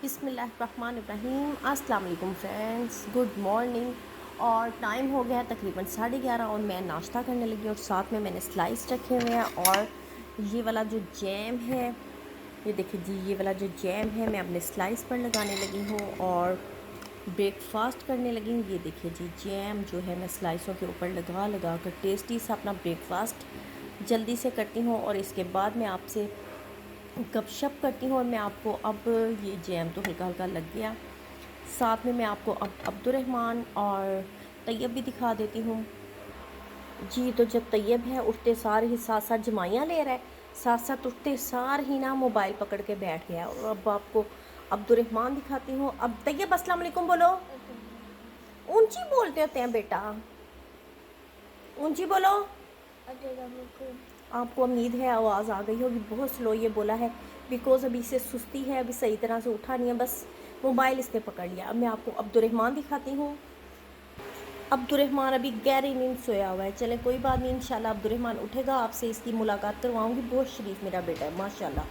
बिस्मिल्लाहिर्रहमानिर्रहीम। अस्सलाम वालेकुम फ्रेंड्स, गुड मॉर्निंग। और टाइम हो गया तकरीबन 11:30 और मैं नाश्ता करने लगी और साथ में मैंने स्लाइस रखे हुए हैं और ये वाला जो जैम है, ये देखिए जी, ये वाला जो जैम है मैं अपने स्लाइस पर लगाने लगी हूँ और ब्रेकफास्ट करने लगी हूँ। ये देखिए जी, जैम जो है मैं स्लाइसों के ऊपर लगा लगा कर टेस्टी सा अपना ब्रेकफास्ट जल्दी से करती हूँ और इसके बाद मैं आपसे गपशप करती हूँ। और मैं आपको अब ये जैम तो हल्का हल्का लग गया, साथ में मैं आपको अब अब्दुर्रहमान और तैयब भी दिखा देती हूँ। जी, तो जब तैयब है उठते सार ही साथ साथ जमाइयाँ ले रहा है, साथ साथ उठते सार ही ना मोबाइल पकड़ के बैठ गया। और अब आपको अब्दुर्रहमान दिखाती हूँ। अब तैयब अस्सलाम वालेकुम बोलो। ऊंची बोलते होते हैं बेटा, ऊंची बोलो। आपको उम्मीद है आवाज़ आ गई होगी, बहुत स्लो ये बोला है बिकॉज अभी इसे सुस्ती है, अभी सही तरह से उठा नहीं है, बस मोबाइल इसने पकड़ लिया। अब मैं आपको अब्दुर्रहमान दिखाती हूँ। अब्दुर्रहमान अभी गहरी नींद सोया हुआ है। चले कोई बात नहीं, इंशाल्लाह अब्दुर्रहमान उठेगा, आपसे इसकी मुलाकात करवाऊँगी। बहुत शरीफ मेरा बेटा है माशाल्लाह।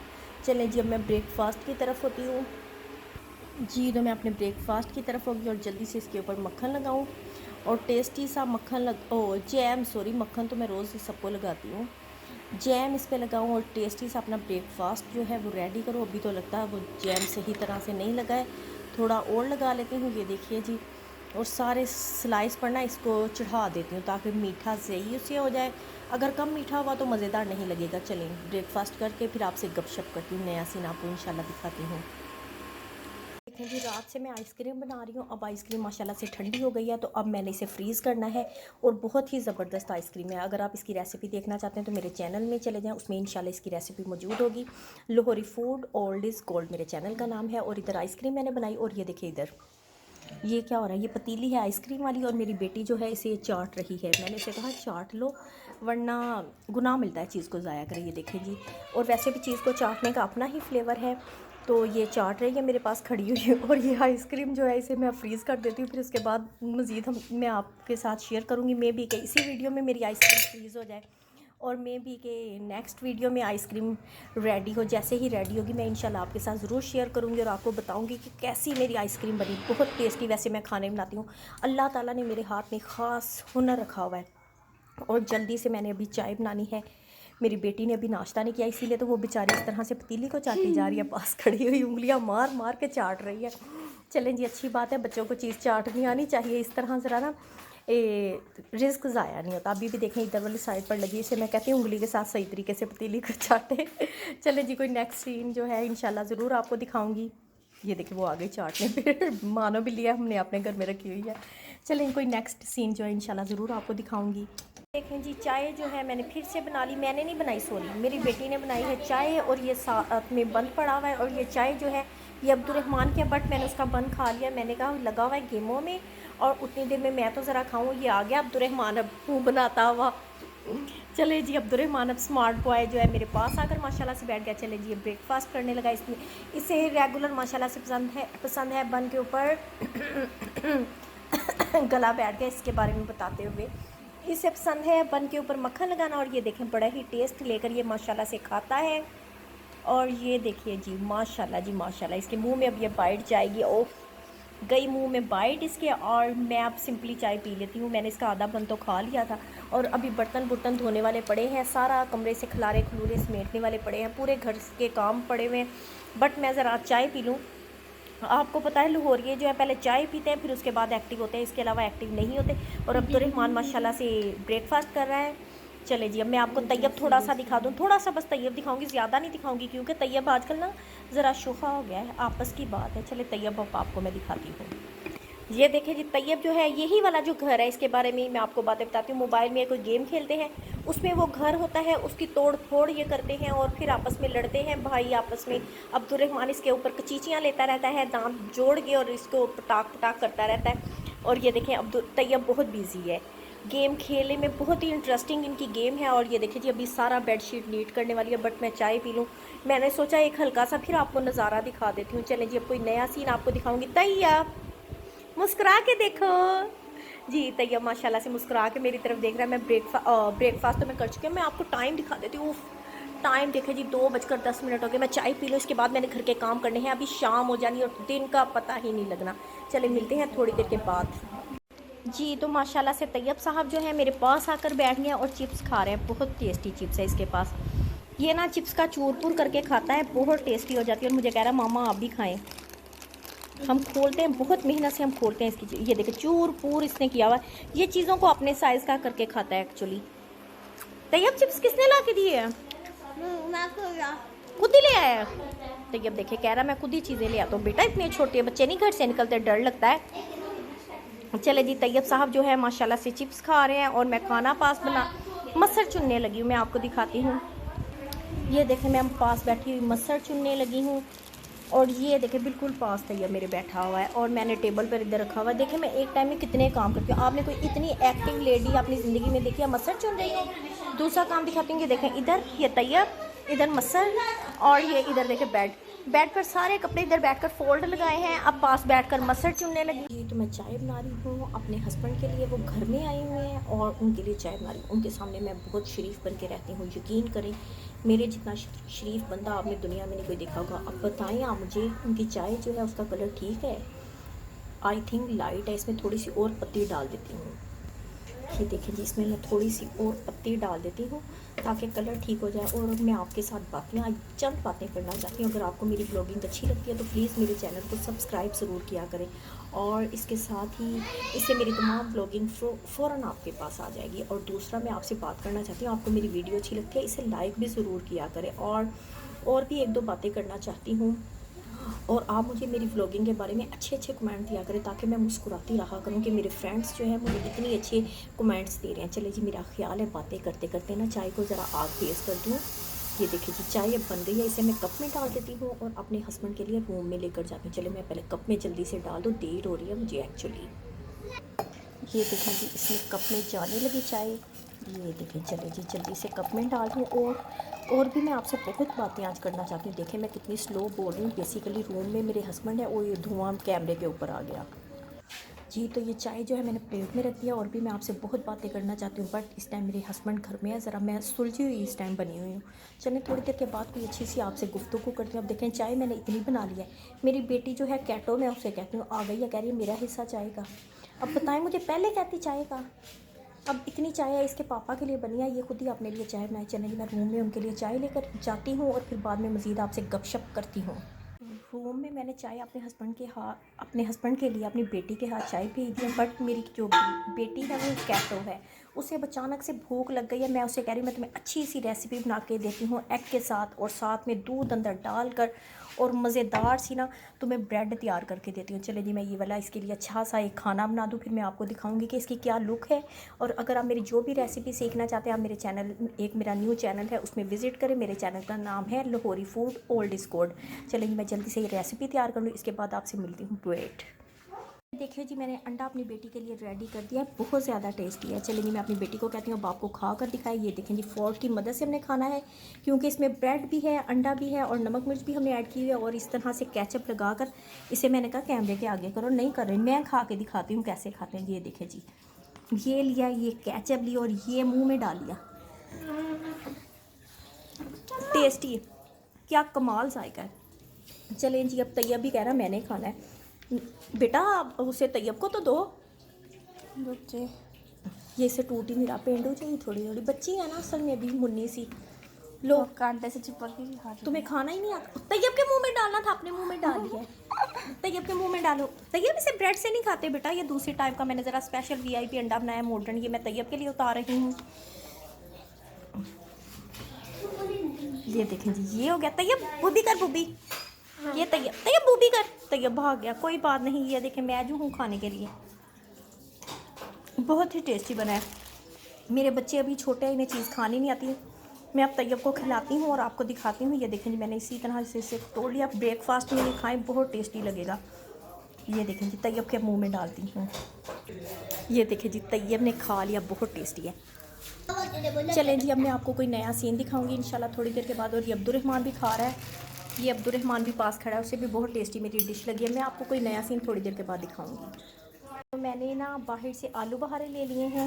चलें जी, अब मैं ब्रेकफास्ट की तरफ होती हूँ। जी, तो मैं अपने ब्रेकफास्ट की तरफ होगी और जल्दी से इसके ऊपर मक्खन लगाऊँ और टेस्टी सा जैम, सॉरी, मक्खन तो मैं रोज़ ही सबको लगाती हूँ। जैम इस पे लगाऊँ और टेस्टी सा अपना ब्रेकफास्ट जो है वो रेडी करो। अभी तो लगता है वो जैम सही तरह से नहीं लगा है, थोड़ा और लगा लेती हूँ। ये देखिए जी, और सारे स्लाइस पर ना इसको चढ़ा देती हूँ ताकि मीठा सही उससे हो जाए। अगर कम मीठा हुआ तो मज़ेदार नहीं लगेगा। चलें ब्रेकफास्ट करके फिर आपसे गपशप करती हूँ, नया सीन आपको इंशाल्लाह दिखाती हूँ। देखें जी, रात से मैं आइसक्रीम बना रही हूँ। अब आइसक्रीम माशाल्लाह से ठंडी हो गई है, तो अब मैंने इसे फ्रीज़ करना है और बहुत ही ज़बरदस्त आइसक्रीम है। अगर आप इसकी रेसिपी देखना चाहते हैं तो मेरे चैनल में चले जाएं, उसमें इंशाल्लाह इसकी रेसिपी मौजूद होगी। Lahori food old is gold मेरे चैनल का नाम है। और इधर आइसक्रीम मैंने बनाई और ये देखिए इधर ये क्या हो रहा है, ये पतीली है आइसक्रीम वाली और मेरी बेटी जो है इसे चाट रही है। मैंने इसे कहा चाट लो वरना गुनाह मिलता है चीज़ को ज़ाया करें। ये देखें जी, और वैसे भी चीज़ को चाटने का अपना ही फ्लेवर है, तो ये चाट रही है मेरे पास खड़ी हुई है। और ये आइसक्रीम जो है इसे मैं फ्रीज़ कर देती हूँ, फिर उसके बाद मज़ीद मैं आपके साथ शेयर करूँगी। मे बी कि इसी वीडियो में मेरी आइसक्रीम फ्रीज़ हो जाए और मे बी के नेक्स्ट वीडियो में आइसक्रीम रेडी हो। जैसे ही रेडी होगी मैं इंशाल्लाह आपके साथ ज़रूर शेयर करूँगी और आपको बताऊँगी कि कैसी मेरी आइसक्रीम बनी। बहुत टेस्टी वैसे मैं खाने बनाती हूँ, अल्लाह ताला ने मेरे हाथ में ख़ास हुनर रखा हुआ है। और जल्दी से मैंने अभी चाय बनानी है। मेरी बेटी ने अभी नाश्ता नहीं किया, इसीलिए तो वो बेचारी इस तरह से पतीली को चाटी जा रही है, पास खड़ी हुई उंगलियां मार मार के चाट रही है। चलें जी, अच्छी बात है, बच्चों को चीज़ चाटनी आनी चाहिए। इस तरह ज़रा ना रिस्क ज़ाया नहीं होता। अभी भी देखें इधर वाली साइड पर लगी, इसे मैं कहती हूँ उंगली के साथ सही तरीके से पतीली को चाटे। चलें जी, कोई नेक्स्ट सीन जो है इंशाल्लाह ज़रूर आपको दिखाऊँगी। ये देखिए वो आ गई चाटने पे, मानो भी लिया हमने अपने घर में रखी हुई है। चलें कोई नेक्स्ट सीन जो है इंशाल्लाह ज़रूर आपको दिखाऊँगी। देखें जी, चाय जो है मैंने फिर से बना ली। मैंने नहीं बनाई, सॉरी, मेरी बेटी ने बनाई है चाय और ये साथ में बंद पड़ा हुआ है। और ये चाय जो है ये अब्दुर्रहमान के, बट मैंने उसका बंद खा लिया। मैंने कहा लगा हुआ है गेमों में और उतनी देर में मैं तो ज़रा खाऊं। ये आ गया अब्दुर्रहमान अब मुँह बनाता हुआ। चले जी, अब्दुर्रहमान अब स्मार्ट बॉय जो है मेरे पास आकर माशाल्लाह से बैठ गया। चले जी, ब्रेकफास्ट करने लगा। इसमें इसे रेगुलर माशाल्लाह से पसंद है बन के ऊपर गला बैठ गया इसके बारे में बताते हुए। इसे पसंद है बन के ऊपर मक्खन लगाना और ये देखें बड़ा ही टेस्ट लेकर ये माशाल्लाह से खाता है। और ये देखिए जी, माशाल्लाह जी माशाल्लाह, इसके मुंह में अब ये बाइट जाएगी। ओह, गई मुंह में बाइट इसके। और मैं अब सिंपली चाय पी लेती हूँ। मैंने इसका आधा बन तो खा लिया था और अभी बर्तन बुर्तन धोने वाले पड़े हैं, सारा कमरे से खलारे खलूरे समेटने वाले पड़े हैं, पूरे घर के काम पड़े हुए हैं। बट मैं ज़रा चाय पी लूँ। आपको पता है लाहौरिये जो है पहले चाय पीते हैं फिर उसके बाद एक्टिव होते हैं, इसके अलावा एक्टिव नहीं होते। और अब्दुर्रहमान माशाल्लाह से ब्रेकफास्ट कर रहा है। चले जी, अब मैं आपको तैयब थोड़ा सा दिखा दूँ, थोड़ा सा बस तैयब दिखाऊंगी, ज़्यादा नहीं दिखाऊंगी क्योंकि तैयब आजकल ना ज़रा शोखा हो गया है, आपस की बात है। चले तैयब अब आपको मैं दिखाती हूँ। ये देखिए जी, तैयब जो है यही वाला जो घर है, इसके बारे में मैं आपको बातें बताती हूँ। मोबाइल में कोई गेम खेलते हैं, उसमें वो घर होता है, उसकी तोड़ फोड़ ये करते हैं और फिर आपस में लड़ते हैं भाई आपस में। अब्दुर्रहमान इसके ऊपर कचीचियाँ लेता रहता है दांत जोड़ के और इसको पटाक पटाक करता रहता है। और ये देखें तैयब बहुत बिजी है गेम खेलने में, बहुत ही इंटरेस्टिंग इनकी गेम है। और ये देखिए जी, अभी सारा बेडशीट नीट करने वाली है, बट मैं चाय पी लूँ। मैंने सोचा एक हल्का सा फिर आपको नज़ारा दिखा देती हूँ। चलें जी, अब कोई नया सीन आपको दिखाऊंगी। तैयब मुस्कुरा के देखो। जी, तैयब माशाल्लाह से मुस्कुरा के मेरी तरफ देख रहा है। मैं ब्रेकफास्ट तो मैं कर चुकी हूँ। मैं आपको टाइम दिखा देती हूँ। टाइम देखे जी 2:10 हो गए। मैं चाय पी लूँ, इसके बाद मैंने घर के काम करने हैं। अभी शाम हो जानी और दिन का पता ही नहीं लगना। चले मिलते हैं थोड़ी देर के बाद जी। तो माशाल्लाह से तैयब साहब जो है मेरे पास आकर बैठ गए और चिप्स खा रहे हैं। बहुत टेस्टी चिप्स है इसके पास। ये ना चिप्स का चूरपुर करके खाता है, बहुत टेस्टी हो जाती है। और मुझे कह रहा है मामा आप भी खाएं। हम खोलते हैं, बहुत मेहनत से हम खोलते हैं इसकी। ये देखिए चूरपुर इसने किया हुआ है। ये चीज़ों को अपने साइज़ का करके खाता है एक्चुअली। तैयब चिप्स किसने ला के दिए हैं? खुद ही ले आया। तैयब देखे कह रहा मैं खुद ही चीज़ें ले आता हूँ। बेटा इतने छोटे बच्चे नहीं घर से निकलते, डर लगता है। चले जी, तैयब साहब जो है माशाल्लाह से चिप्स खा रहे हैं और मैं खाना पास बना मसर चुनने लगी हूँ। मैं आपको दिखाती हूँ। ये देखें मैं पास बैठी हुई मसर चुनने लगी हूँ। और ये देखें बिल्कुल पास तैयब मेरे बैठा हुआ है और मैंने टेबल पर इधर रखा हुआ है। देखें मैं एक टाइम में कितने काम करती हूँ। आपने कोई इतनी एक्टिव लेडी अपनी ज़िंदगी में देखी है? मसर चुन रही हूँ। दूसरा काम दिखाती हूँ कि देखें इधर ये तैयब, इधर मसर, और ये इधर देखें बेड पर सारे कपड़े इधर बैठकर फोल्ड लगाए हैं। अब पास बैठकर मसर चुनने लगी जी। तो मैं चाय बना रही हूँ अपने हस्बैंड के लिए। वो घर में आए हुए हैं और उनके लिए चाय बना रही हूँ। उनके सामने मैं बहुत शरीफ बन के रहती हूँ। यकीन करें मेरे जितना शरीफ बंदा आपने दुनिया में नहीं कोई देखा होगा। अब बताएं आप मुझे, उनकी चाय जो है उसका कलर ठीक है? आई थिंक लाइट है। इसमें थोड़ी सी और पत्ती डाल देती हूँ। ये देखें जी, इसमें मैं थोड़ी सी और पत्ती डाल देती हूँ ताकि कलर ठीक हो जाए। और मैं आपके साथ आज चंद बातें करना चाहती हूँ। अगर आपको मेरी ब्लॉगिंग अच्छी लगती है तो प्लीज़ मेरे चैनल को सब्सक्राइब ज़रूर किया करें। और इसके साथ ही इससे मेरी तमाम ब्लॉगिंग फ़ौरन आपके पास आ जाएगी। और दूसरा मैं आपसे बात करना चाहती हूँ, आपको मेरी वीडियो अच्छी लगती है इसे लाइक भी ज़रूर किया करें। और भी एक दो बातें करना चाहती हूँ। और आप मुझे मेरी व्लॉगिंग के बारे में अच्छे कमेंट दिया करें ताकि मैं मुस्कुराती रहा करूं कि मेरे फ्रेंड्स जो है मुझे इतनी अच्छे कमेंट्स दे रहे हैं। चले जी, मेरा ख्याल है बातें करते करते ना चाय को ज़रा आग तेज़ कर दूं। ये देखिए जी, चाय अब बन गई है। इसे मैं कप में डाल देती हूँ और अपने हस्बैंड के लिए रूम में लेकर जाती हूँ। चले मैं पहले कप में जल्दी से डाल दूँ, देर हो रही है मुझे एक्चुअली। ये देखें जी, इसमें कप में जाने लगी चाय। ये देखें, चले जी जल्दी से कप में डाल दूँ। और भी मैं आपसे बहुत बातें आज करना चाहती हूँ। देखें मैं कितनी स्लो बोल रही हूँ। बेसिकली रूम में मेरे हस्बैंड है और ये धुआं कैमरे के ऊपर आ गया जी। तो ये चाय जो है मैंने प्लेट में रख दिया। और भी मैं आपसे बहुत बातें करना चाहती हूँ बट इस टाइम मेरे हस्बैंड घर में है, ज़रा मैं सुलझी हुई इस टाइम बनी हुई हूँ। चलिए थोड़ी देर के बाद कोई अच्छी सी आपसे गुफ्तगू करती हूँ। अब देखें चाय मैंने इतनी बना ली है। मेरी बेटी जो है कैटो, मैं उससे कहती हूँ आ गई है, कह रही है मेरा हिस्सा चाय का। अब बताएं मुझे पहले कहती चाय का। अब इतनी चाय है इसके पापा के लिए बनी है, ये खुद ही अपने लिए चाय बनाई। चलेंगे मैं रूम में उनके लिए चाय लेकर जाती हूँ और फिर बाद में मज़ीद आपसे गपशप करती हूँ। रूम में मैंने चाय अपने हस्बैंड के लिए अपनी बेटी के हाथ चाय पी दी है। बट मेरी जो बेटी है वो कैटो है, उसे अचानक से भूख लग गई है। मैं उसे कह रही हूँ मैं तुम्हें अच्छी सी रेसिपी बना के देती हूँ एग के साथ, और साथ में दूध अंदर डालकर और मज़ेदार सी ना तुम्हें ब्रेड तैयार करके देती हूँ। चले जी, मैं ये वाला इसके लिए अच्छा सा एक खाना बना दूँ, फिर मैं आपको दिखाऊंगी कि इसकी क्या लुक है। और अगर आप मेरी जो भी रेसिपी सीखना चाहते हैं, आप मेरे चैनल, एक मेरा न्यू चैनल है उसमें विज़िट करें। मेरे चैनल का नाम है Lahori food old is gold. चलेंगे मैं जल्दी से ये रेसिपी तैयार कर लूँ, इसके बाद आपसे मिलती हूँ। वेट देखिए जी, मैंने अंडा अपनी बेटी के लिए रेडी कर दिया है, बहुत ज़्यादा टेस्टी है। चलिए मैं अपनी बेटी को कहती हूँ बाप को खा कर दिखाए। ये देखें जी, फोर्क की मदद से हमने खाना है क्योंकि इसमें ब्रेड भी है, अंडा भी है और नमक मिर्च भी हमने ऐड की हुई है। और इस तरह से केचप लगा कर इसे मैंने कहा कैमरे के आगे करो, नहीं कर रही, मैं खा के दिखाती हूँ कैसे खाते हैं। ये देखें जी, ये लिया, ये केचप लिया और ये मुँह में डाल लिया। टेस्टी है, क्या कमाल जायका है। चलें जी, अब तैयब भी कह रहा मैंने खाना है। बेटा उसे तैयब को तो दो बच्चे। ये इसे टूटी नहीं रहा, पेंडू चाहिए, थोड़ी थोड़ी बच्ची है ना असल में अभी मुन्नी सी। लो कांटे से चिपक के खा। तुम्हें खाना ही नहीं आता? तैयब के मुंह में डालना था, अपने मुंह में डाल दिया। तैयब के मुंह में डालो। तैयब इसे ब्रेड से नहीं खाते बेटा, ये दूसरी टाइप का मैंने ज़रा स्पेशल VIP अंडा बनाया मॉडर्न, ये मैं तैयब के लिए उतार रही हूँ। ये देखें जी, ये हो गया। तैयब बूबी कर, बूबी। ये तैयब बूबी कर। तैयब भाग गया, कोई बात नहीं। ये देखें मैं जो हूँ खाने के लिए, बहुत ही टेस्टी बना है। मेरे बच्चे अभी छोटे हैं, इन्हें चीज़ खानी नहीं आती। मैं अब तैयब को खिलाती हूँ और आपको दिखाती हूँ। ये देखें जी, मैंने इसी तरह से इसे तोड़ लिया। ब्रेकफास्ट में नहीं खाएं, बहुत टेस्टी लगेगा। ये देखें जी, तैयब के मुंह में डालती हूँ। ये देखें जी, तैयब ने खा लिया, बहुत टेस्टी है। चलें जी, अब मैं आपको कोई नया सीन दिखाऊंगी इंशाल्लाह थोड़ी देर के बाद। और ये अब्दुर्रहमान भी खा रहा है, ये अब्दुर्रहमान भी पास खड़ा है, उसे भी बहुत टेस्टी मेरी डिश लगी है। मैं आपको कोई नया सीन थोड़ी देर के बाद दिखाऊंगी। तो मैंने ना बाहर से आलू बहारे ले लिए हैं,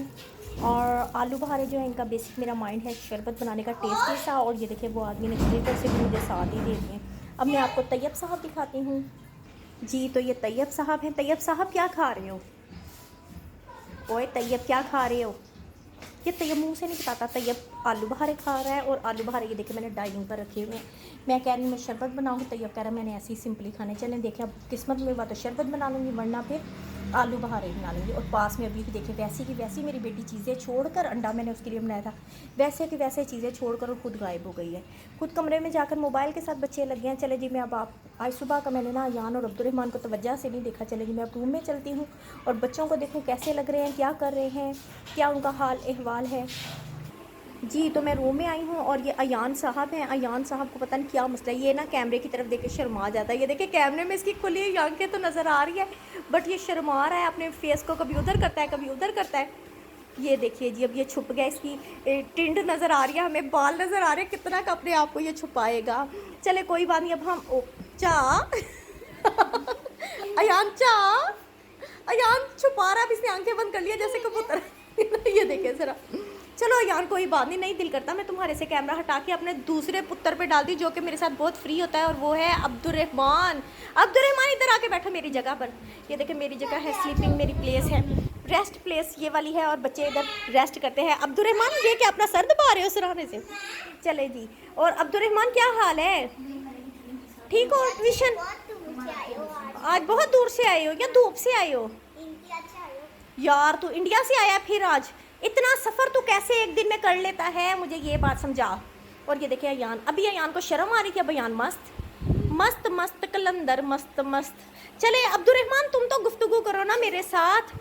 और आलू बहारे जो है इनका बेसिक मेरा माइंड है शरबत बनाने का टेस्टी सा, और ये देखिए वो आदमी ने क्लियर से भी मुझे साथ ही दे दिए। अब मैं आपको तैयब साहब दिखाती हूँ। जी तो ये तैयब साहब हैं। तैयब साहब क्या खा रहे हो? ओए तैयब क्या खा रहे हो? ये तैयब मुंह से नहीं बताता। तैयब आलू बहारे खा रहा है, और आलू बहारे ये देखिए मैंने डाइनिंग पर रखे हुए हैं। मैं कह रही हूँ मैं शरबत बनाऊँ, तैयब कह रहा है मैंने ऐसे ही सिंपली खाने। चलें देखिए अब किस्मत में बात तो शरबत बना लूँगी, वरना फिर आलू बहारे बना लूँगी। और पास में अभी भी देखिए वैसी की वैसी मेरी बेटी चीज़ें छोड़कर, अंडा मैंने उसके लिए बनाया था, वैसे की वैसे चीज़ें छोड़कर और खुद गायब हो गई है। खुद कमरे में जाकर मोबाइल के साथ बच्चे लग गए हैं। चले जी मैं अब आप आज सुबह का मैंने ना अयान और अब्दुर्रहमान को तवज्जो से नहीं देखा। चले जी मैं अब रूम में चलती हूँ और बच्चों को देखूँ कैसे लग रहे हैं, क्या कर रहे हैं, क्या उनका हाल अहवाल है। जी तो मैं रूम में आई हूँ, और ये अयान साहब हैं। अयान साहब को पता नहीं क्या मसला है, ये ना कैमरे की तरफ देख के शर्मा जाता है। ये देखिए कैमरे में इसकी खुली हुई आंखें तो नज़र आ रही है, बट ये शर्मा रहा है अपने फेस को, कभी उधर करता है कभी उधर करता है। ये देखिए जी अब ये छुप गया, इसकी टिंड नज़र आ रही है, हमें बाल नज़र आ रहे हैं, कितना का अपने आप को ये छुपाएगा। चले कोई बात नहीं। अब हम चा अयान चा अयान छुपा रहा है, अब इसने आंखें बंद कर लिया जैसे कबूतर। ये देखिए ज़रा। चलो यार कोई बात नहीं, नहीं दिल करता मैं तुम्हारे से कैमरा हटा के अपने दूसरे पुत्र पे डाल दी, जो कि मेरे साथ बहुत फ्री होता है, और वो है अब्दुर्रहमान। अब्दुर्रहमान इधर आके बैठो मेरी जगह पर। ये देखे मेरी जगह है, स्लीपिंग मेरी प्लेस है, रेस्ट प्लेस ये वाली है, और बच्चे इधर रेस्ट करते हैं। अब्दुर्रहमान ये क्या अपना सर दबा रहे हो सराहने से? चले जी। और अब्दुर्रहमान क्या हाल है, ठीक हो? ट्यूशन आज बहुत दूर से आए हो या धूप से आए हो? यार तू इंडिया से आया फिर आज? इतना सफ़र तो कैसे एक दिन में कर लेता है, मुझे ये बात समझा। और ये देखिए अयान, अभी अयान को शर्म आ रही थी, अब अयान मस्त मस्त मस्त कलंदर मस्त मस्त। चले अब्दुर्रहमान तुम तो गुफ्तगू करो ना मेरे साथ।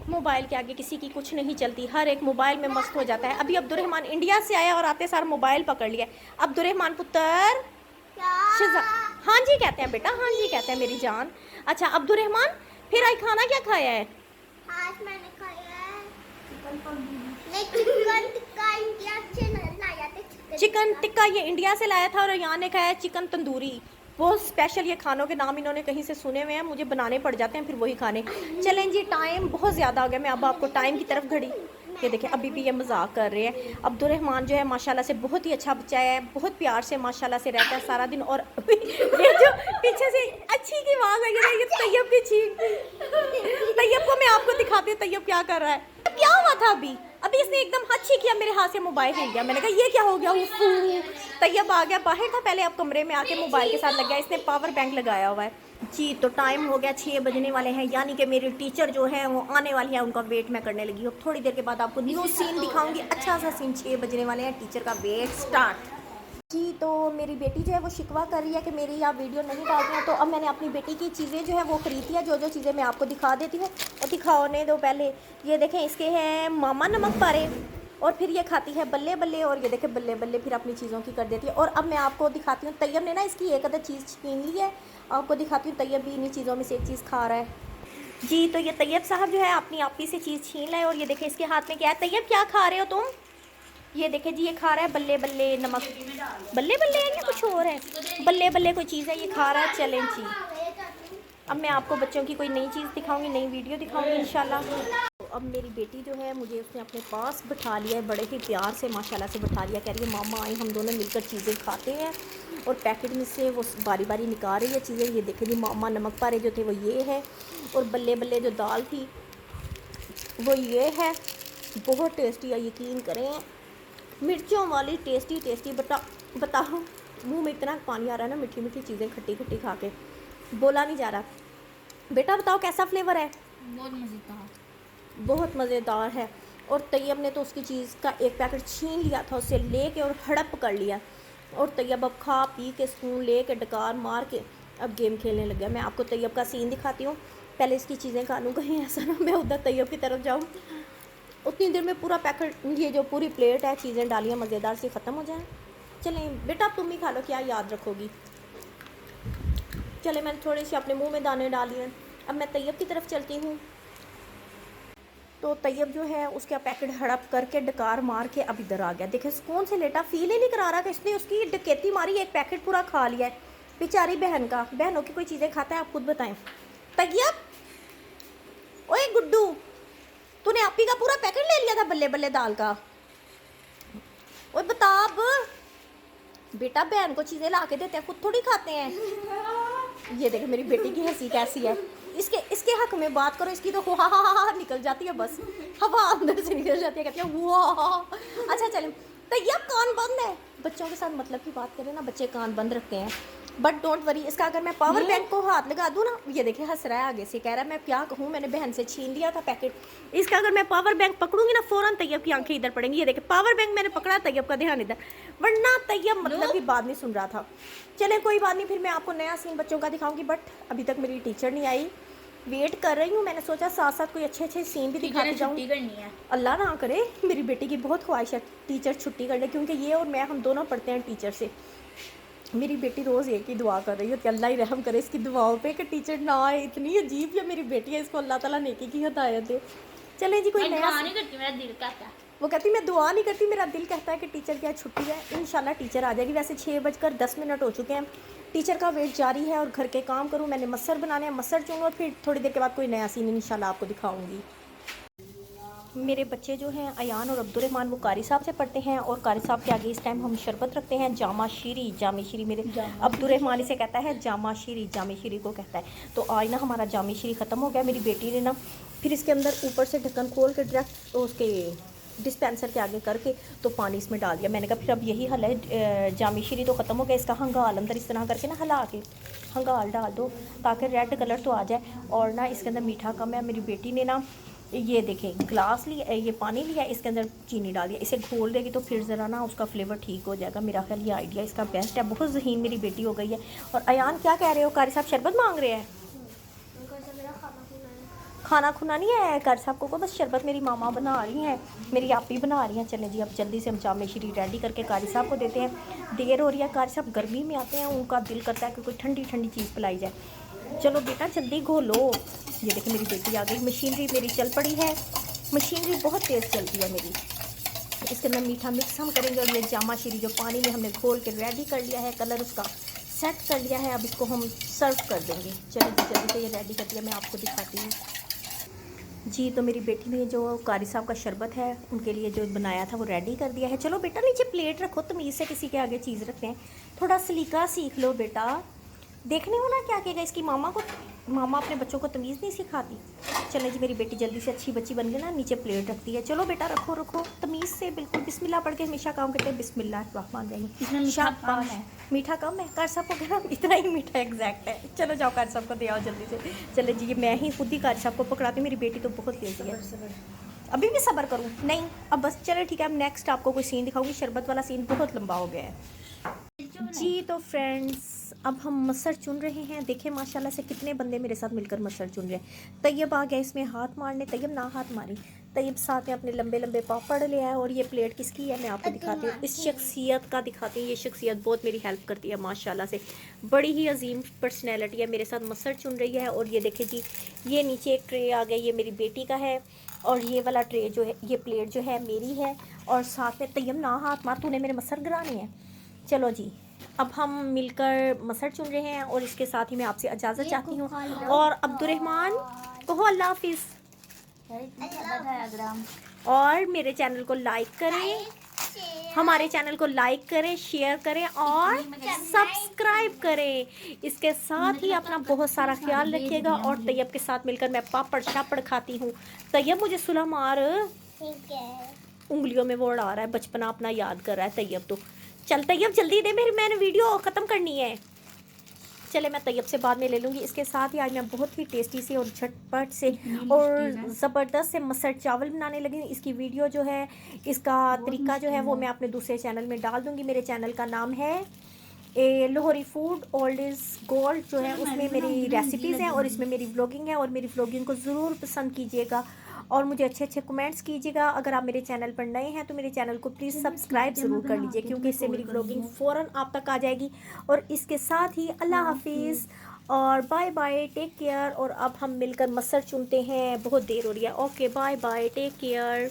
मोबाइल के आगे किसी की कुछ नहीं चलती, हर एक मोबाइल में मस्त हो जाता है। अभी अब्दुर्रहमान इंडिया से आया और आते सार मोबाइल पकड़ लिया। अब्दुर्रहमान पुत्र हाँ जी कहते हैं बेटा, हाँ जी कहते हैं मेरी जान। अच्छा अब्दुर्रहमान फिर आज खाना क्या खाया है? आज मैंने खाया है चिकन टिक्का, इंडिया से लाया था। चिकन टिक्का ये इंडिया से लाया था, और यहाँ ने खाया चिकन तंदूरी। बहुत स्पेशल ये खानों के नाम इन्होंने कहीं से सुने हुए हैं, मुझे बनाने पड़ जाते हैं फिर वही खाने। चलें जी टाइम बहुत ज़्यादा हो गया, मैं अब आपको टाइम की तरफ घड़ी। ये देखिए अभी भी ये मजाक कर रहे हैं। अब्दुर्रहमान जो है माशाल्लाह से बहुत ही अच्छा बच्चा है, बहुत प्यार से माशाल्लाह से रहता है सारा दिन। और ये जो पीछे से अच्छी की आवाज़ आई है, ये तैयब की चीख। तैयब को मैं आपको दिखाती हूँ तैयब क्या कर रहा है। क्या हुआ था अभी? अभी इसने एकदम अच्छी किया, मेरे हाथ से मोबाइल हिल गया। मैंने कहा ये क्या हो गया? तैयब आ गया बाहर था पहले, अब कमरे में आके मोबाइल के साथ लग गया। इसने पावर बैंक लगाया हुआ है। जी तो टाइम हो गया 6 बजने वाले हैं, यानी कि मेरी टीचर जो है वो आने वाली है, उनका वेट मैं करने लगी हूँ। थोड़ी देर के बाद आपको न्यू सीन दिखाऊंगी, अच्छा सा सीन। 6 बजने वाले हैं, टीचर का वेट स्टार्ट। जी तो मेरी बेटी जो है वो शिकवा कर रही है कि मेरी आप वीडियो नहीं डाल रहे हैं, तो अब मैंने अपनी बेटी की चीज़ें जो है वो खरीदी है। जो जो चीज़ें मैं आपको दिखा देती हूँ, और दिखाने दो पहले। ये देखें इसके हैं मामा नमक पारे, और फिर ये खाती है बल्ले बल्ले, और ये देखें बल्ले बल्ले फिर अपनी चीज़ों की कर देती है। और अब मैं आपको दिखाती हूँ, तैयब ने ना इसकी एक अदर चीज़ छीन ली है, आपको दिखाती हूँ। तैयब भी इन्हीं चीज़ों में से एक चीज़ खा रहा है। जी तो ये तैयब साहब जो है अपनी आपी से चीज़ छीन लाए, और ये देखें इसके हाथ में क्या है। तैयब क्या खा रहे हो तुम? ये देखें जी ये खा रहा है बल्ले बल्ले नमक। बल्ले बल्ले है या कुछ और है? बल्ले बल्ले कोई चीज़ है, ये खा रहा है। चलें जी अब मैं आपको बच्चों की कोई नई चीज़ दिखाऊंगी, नई वीडियो दिखाऊंगी इंशाल्लाह। तो अब मेरी बेटी जो है मुझे उसने अपने पास बिठा लिया है, बड़े ही प्यार से माशाल्लाह से बिठा लिया। कह रही है मामा आई हम दोनों मिलकर चीज़ें खाते हैं, और पैकेट में से वो बारी बारी निकाल रही है चीज़ें। ये देखें जी मामा नमक पारे जो थे वो ये है, और बल्ले बल्ले जो दाल थी वो ये है। बहुत टेस्टी है, यकीन करें, मिर्चों वाली टेस्टी टेस्टी। बताओ मुंह में इतना पानी आ रहा है ना, मीठी मीठी चीज़ें खट्टी खट्टी खा के बोला नहीं जा रहा। बेटा बताओ कैसा फ्लेवर है? बहुत मज़ेदार, बहुत मज़ेदार है। और तैयब ने तो उसकी चीज़ का एक पैकेट छीन लिया था, उससे लेके और हड़प कर लिया। और तैयब अब खा पी के स्पून ले के डकार मार के अब गेम खेलने लग गया। मैं आपको तैयब का सीन दिखाती हूँ, पहले इसकी चीज़ें खा लूँ, कहीं ऐसा ना मैं उधर तैयब की तरफ जाऊँ। उतनी देर में पूरा पैकेट, ये जो पूरी प्लेट है चीज़ें डालियाँ मज़ेदार सी ख़त्म हो जाएं। चलें बेटा तुम ही खा लो, क्या याद रखोगी। चले मैंने थोड़ी सी अपने मुंह में दाने डाली हैं। अब मैं तैयब की तरफ चलती हूँ। तो तैयब जो है उसका पैकेट हड़प करके डकार मार के अब इधर आ गया। देखे सुकून से लेटा, फील ही नहीं करा रहा कि इसने उसकी डकैती मारी, एक पैकेट पूरा खा लिया है। बेचारी बहन का, बहनों की कोई चीज़ें खाता है आप खुद बताएं। तैयब ओए तूने आपी का पूरा पैकेट ले लिया था बल्ले बल्ले दाल का। ओए बता अब बेटा, बहन को चीजें ला के देते हैं, खुद थोड़ी खाते हैं। ये देखे मेरी बेटी की हंसी कैसी है। इसके इसके हक में बात करो, इसकी तो हुआ निकल जाती है, बस हवा अंदर से निकल जाती है, कहती है वाह। अच्छा चले, तो ये कान बंद है। बच्चों के साथ मतलब की बात करें ना, बच्चे कान बंद रखते हैं। बट डोंट वरी, इसका अगर मैं पावर बैंक को हाथ लगा दूँ ना, ये देखिए हंस रहा है आगे से, कह रहा है मैं क्या कहूँ, मैंने बहन से छीन लिया था पैकेट। इसका अगर मैं पावर बैंक पकड़ूंगी ना, फौरन तैयब की आंखें इधर पड़ेंगी। ये देखिए पावर बैंक मैंने पकड़ा, तैयब का ध्यान इधर, वरना तैयब मतलब की बात नहीं सुन रहा था। चले कोई बात नहीं, फिर मैं आपको नया सीन बच्चों का दिखाऊंगी। बट अभी तक मेरी टीचर नहीं आई, वेट कर रही हूँ। मैंने सोचा साथ साथ कोई अच्छे अच्छे सीन भी दिखाती जाऊँ। अल्लाह ना करे, मेरी बेटी की बहुत ख्वाहिश है टीचर छुट्टी कर ले, क्योंकि ये और मैं हम दोनों पढ़ते हैं टीचर से। मेरी बेटी रोज़ एक ही दुआ कर रही है कि अल्लाह ही रहम करे इसकी दुआओं पे कि टीचर ना आए। इतनी अजीब है मेरी बेटी है, इसको अल्लाह ताला नेकी की हिदायत दे। चले जी, कोई नया नहीं करती, मेरा दिल कहता है। वो कहती मैं दुआ नहीं करती, मेरा दिल कहता है कि टीचर की आज छुट्टी है। इंशाल्लाह टीचर आ जाएगी। वैसे 6:10 हो चुके हैं, टीचर का वेट जारी है और घर के काम करूँ। मैंने मसर बनाने हैं, मसर चूँगा, फिर थोड़ी देर के बाद कोई नया सीन इंशाल्लाह आपको दिखाऊंगी। मेरे बच्चे जो हैं अयान और अब्दुर्रहमान, वो कारी साहब से पढ़ते हैं, और कारी साहब के आगे इस टाइम हम शरबत रखते हैं, जामा शीरी। मेरे अब्दुर्रहमान इसे कहता है जामा शीरी को कहता है। तो आज ना हमारा जामी शीरी ख़त्म हो गया। मेरी बेटी ने ना फिर इसके अंदर ऊपर से ढक्कन खोल के डायरेक्ट उसके डिस्पेंसर के आगे करके तो पानी इसमें डाल दिया। मैंने कहा फिर अब यही हल है, जामी शीरी तो ख़त्म हो गया, इसका हंगाल अंदर इस तरह करके ना हिला के हंगाल डाल दो ताकि रेड कलर तो आ जाए। और ना इसके अंदर मीठा कम है। मेरी बेटी ने ना ये देखें ग्लास लिया, ये पानी लिया, इसके अंदर चीनी डाल दिया, इसे घोल देगी तो फिर ज़रा ना उसका फ्लेवर ठीक हो जाएगा। मेरा ख्याल ये आइडिया इसका बेस्ट है। बहुत ज़हीन मेरी बेटी हो गई है। और अयान क्या कह रहे हो, कारी साहब शरबत मांग रहे हैं? खाना खुना नहीं है कारी साहब को, बस शरबत मेरी मामा बना रही हैं, मेरी आपी बना रही हैं। चलें जी, अब जल्दी से हम जामे शीरी रेडी करके कारी साहब को देते हैं। देर हो रही है, कारी साहब गर्मी में आते हैं, उनका दिल करता है कि कोई ठंडी ठंडी चीज़ पिलाई जाए। चलो बेटा जल्दी घोलो। ये देखिए मेरी बेटी आ गई। मशीनरी मेरी चल पड़ी है, मशीनरी बहुत तेज़ चलती है मेरी। इसके अंदर मीठा मिक्स हम करेंगे, और ये जामा शीरी जो पानी में हमने घोल के रेडी कर लिया है, कलर उसका सेट कर लिया है, अब इसको हम सर्व कर देंगे। चलो जी जल्दी से ये रेडी कर दिया, मैं आपको दिखाती हूँ जी। तो मेरी बेटी ने जो कारी साहब का शरबत है उनके लिए जो बनाया था वो रेडी कर दिया है। चलो बेटा नीचे प्लेट रखो, तमीज़ से किसी के आगे चीज़ रखते हैं, थोड़ा सलीका सीख लो बेटा। देखने हो ना क्या कहेगा इसकी मामा अपने बच्चों को तमीज़ नहीं सिखाती। चले जी, मेरी बेटी जल्दी से अच्छी बच्ची बन गई ना, नीचे प्लेट रखती है। चलो बेटा रखो तमीज़ से, बिल्कुल बिस्मिल्लाह पढ़ के हमेशा काम करते हैं, बिस्मिल्लाह। शाबाश, मीठा कम है कार साहब को, कहना इतना ही मीठा एग्जैक्ट है। चलो जाओ कार साहब को दे आओ जल्दी से। चले जी, ये मैं ही खुद ही कार साहब को पकड़ाती हूँ, मेरी बेटी तो बहुत तेज़ी है। अभी भी सब्र करूँ नहीं, अब बस चलो ठीक है। अब नेक्स्ट आपको कोई सीन दिखाऊंगी, शरबत वाला सीन बहुत लंबा हो गया है जी। तो फ्रेंड्स अब हम मसर चुन रहे हैं। देखें माशाल्लाह से कितने बंदे मेरे साथ मिलकर मसर चुन रहे हैं। तैयब आ गया इसमें हाथ मारने, तैयब ना हाथ मारी, तैयब साथ में अपने लंबे लंबे पापड़ ले आया। और ये प्लेट किसकी है मैं आपको दिखाती हूँ, इस शख्सियत का दिखाती हूँ। ये शख्सियत बहुत मेरी हेल्प करती है माशाल्लाह से, बड़ी ही अजीम पर्सनैलिटी है, मेरे साथ मसर चुन रही है। और ये देखें जी, ये नीचे एक ट्रे आ गया, ये मेरी बेटी का है, और ये वाला ट्रे जो है, ये प्लेट जो है मेरी है। और साथ में तैयब ना हाथ मार, तूने मेरे मसर गिराने हैं। चलो जी, अब हम मिलकर मसर चुन रहे हैं, और इसके साथ ही मैं आपसे इजाज़त चाहती हूँ। और अब्दुर्रहमान कहो अल्लाह हाफिज़, और मेरे चैनल को लाइक करें, हमारे चैनल को लाइक करें, शेयर करें और सब्सक्राइब करें। इसके साथ ही अपना बहुत सारा ख्याल रखिएगा। और तैयब के साथ मिलकर मैं पापड़ शापड़ खाती हूँ। तैयब मुझे सुलह मार, उंगलियों में वो उड़ा रहा है, बचपना अपना याद कर रहा है तैयब तो। चल तैयब जल्दी दे, मैंने वीडियो ख़त्म करनी है। चले मैं तैयब से बाद में ले लूँगी। इसके साथ ही आज मैं बहुत ही टेस्टी से और झटपट से और ज़बरदस्त से मसर चावल बनाने लगी हूँ। इसकी वीडियो जो है, इसका तरीका जो है वो मैं अपने दूसरे चैनल में डाल दूँगी। मेरे चैनल का नाम है Lahori food old is gold जो है, उसमें मेरी रेसिपीज़ हैं और इसमें मेरी व्लॉगिंग है। और मेरी व्लॉगिंग को ज़रूर पसंद कीजिएगा और मुझे अच्छे अच्छे कमेंट्स कीजिएगा। अगर आप मेरे चैनल पर नए हैं तो मेरे चैनल को प्लीज़ सब्सक्राइब ज़रूर कर लीजिए, क्योंकि इससे मेरी व्लॉगिंग फ़ौरन आप तक आ जाएगी। और इसके साथ ही अल्लाह हाफिज़ और बाय बाय, टेक केयर। और अब हम मिलकर मसर चुनते हैं, बहुत देर हो रही है। Okay bye bye, take care.